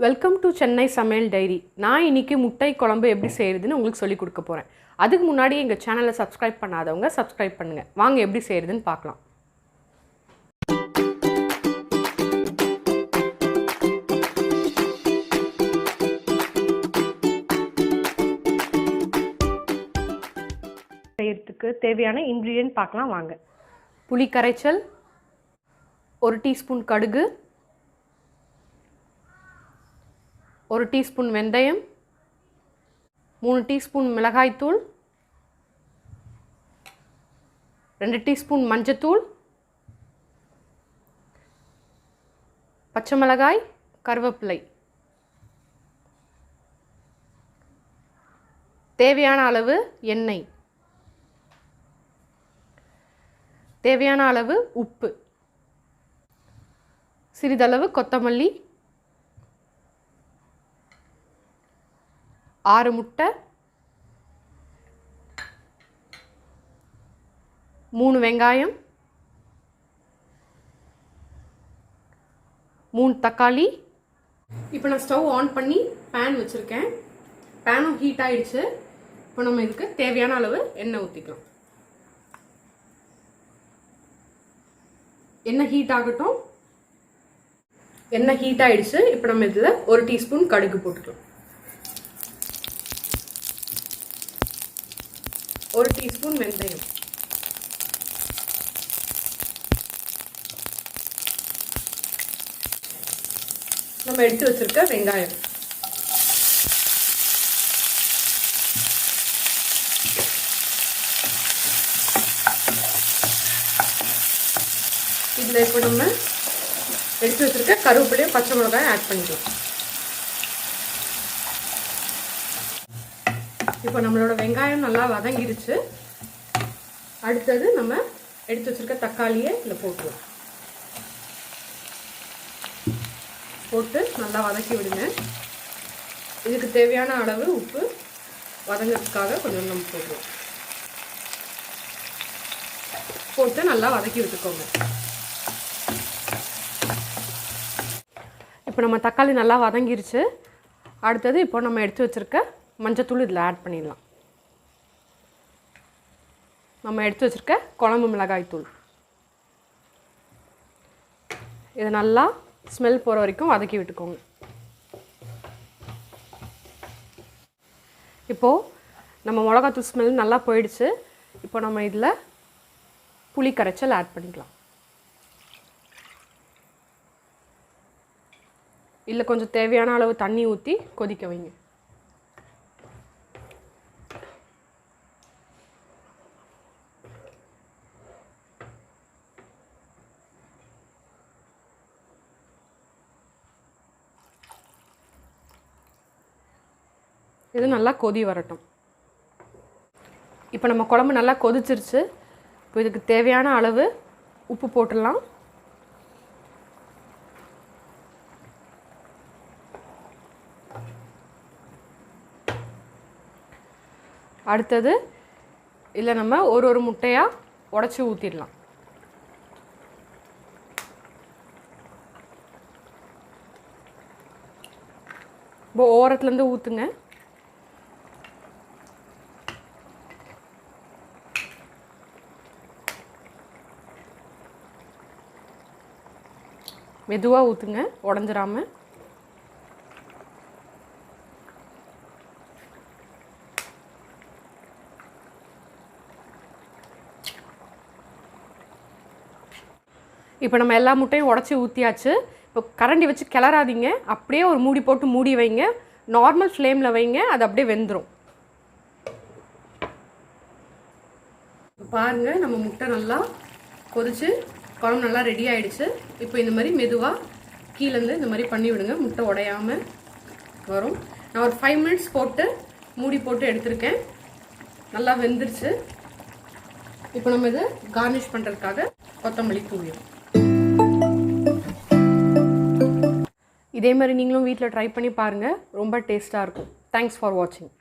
Welcome to Chennai சமையல் diary. நான் இன்றைக்கி முட்டை குழம்பு எப்படி செய்கிறதுன்னு உங்களுக்கு சொல்லிக் கொடுக்க போகிறேன். அதுக்கு முன்னாடி எங்கள் சேனலை சப்ஸ்கிரைப் பண்ணாதவங்க சப்ஸ்கிரைப் பண்ணுங்கள். வாங்க எப்படி செய்கிறதுன்னு பார்க்கலாம். செய்கிறதுக்கு தேவையான இன்க்ரீடியன்ட் பார்க்கலாம் வாங்க. புளி கரைச்சல், 1 டீஸ்பூன் கடுகு, 1 டீஸ்பூன் வெந்தயம், 3 டீஸ்பூன் மிளகாய்த்தூள், 2 டீஸ்பூன் மஞ்சத்தூள், பச்சை மிளகாய், கருவேப்பிலை, தேவையான அளவு எண்ணெய், தேவையான அளவு உப்பு, சிறிதளவு கொத்தமல்லி, 6 முட்டை, 3 வெங்காயம், 3 தக்காளி. இப்போ நான் ஸ்டவ் ஆன் பண்ணி பேன் வச்சுருக்கேன். பேனும் ஹீட் ஆகிடுச்சு. இப்போ நம்ம இதுக்கு தேவையான அளவு எண்ணெய் ஊற்றிக்கலாம். எண்ணெய் ஹீட் ஆகட்டும். எண்ணெய் ஹீட் ஆகிடுச்சு. இப்போ நம்ம இதில் 1 டீஸ்பூன் கடுகு போட்டுக்கலாம். 1 டீஸ்பூன் வெந்தயம், நம்ம எடுத்து வச்சிருக்க வெங்காயம், இதில் இப்போ நம்ம எடுத்து வச்சிருக்க கருவேப்பிலையும் பச்சை மிளகாயும் ஆட் பண்ணிக்கலாம். இப்போ நம்மளோட வெங்காயம் நல்லா வதங்கிருச்சு. அடுத்தது நம்ம எடுத்து வச்சிருக்க தக்காளியை இதில் போட்டுருவோம். போட்டு நல்லா வதக்கி விடுங்க. இதுக்கு தேவையான அளவு உப்பு வதங்கிறதுக்காக கொஞ்சம் நம்ம போட்டுருவோம். போட்டு நல்லா வதக்கி விட்டுக்கோங்க. இப்போ நம்ம தக்காளி நல்லா வதங்கிருச்சு. அடுத்தது இப்போ நம்ம எடுத்து வச்சிருக்க மஞ்சத்தூள் இதில் ஆட் பண்ணிடலாம். நம்ம எடுத்து வச்சுருக்க குழம்பு மிளகாய் தூள், இதை நல்லா ஸ்மெல் போகிற வரைக்கும் வதக்கி விட்டுக்கோங்க. இப்போது நம்ம மிளகாத்தூள் ஸ்மெல் நல்லா போயிடுச்சு. இப்போ நம்ம இதில் புளி கரைச்சல் ஆட் பண்ணிக்கலாம். இல்லை கொஞ்சம் தேவையான அளவு தண்ணி ஊற்றி கொதிக்க வைங்க. இது நல்லா கொதி வரட்டும். இப்போ நம்ம குழம்பு நல்லா கொதிச்சிருச்சு. இப்போ இதுக்கு தேவையான அளவு உப்பு போட்டுடலாம். அடுத்தது இல்லை நம்ம ஒரு முட்டையாக உடச்சி ஊற்றிடலாம். இப்போ ஓரத்துலேருந்து ஊற்றுங்க. மெதுவாக ஊற்றுங்க, உடஞ்சிராம. இப்போ நம்ம எல்லா முட்டையும் உடச்சி ஊற்றியாச்சு. இப்போ கரண்டி வச்சு கிளறாதீங்க. அப்படியே ஒரு மூடி போட்டு மூடி வைங்க. நார்மல் ஃப்ளேமில் வைங்க, அது அப்படியே வெந்துடும். பாருங்கள், நம்ம முட்டை நல்லா கொதிச்சு குழம்பு நல்லா ரெடி ஆகிடுச்சு. இப்போ இந்த மாதிரி மெதுவாக கீழேருந்து இந்த மாதிரி பண்ணி விடுங்க. முட்டை உடையாமல் வரும். நான் ஒரு 5 மினிட்ஸ் போட்டு மூடி போட்டு எடுத்திருக்கேன். நல்லா வெந்துருச்சு. இப்போ நம்ம இதை கார்னிஷ் பண்ணுறதுக்காக கொத்தமல்லி தூவிடும். இதே மாதிரி நீங்களும் வீட்டில் ட்ரை பண்ணி பாருங்கள். ரொம்ப டேஸ்ட்டாக இருக்கும். தேங்க்ஸ் ஃபார் வாட்சிங்.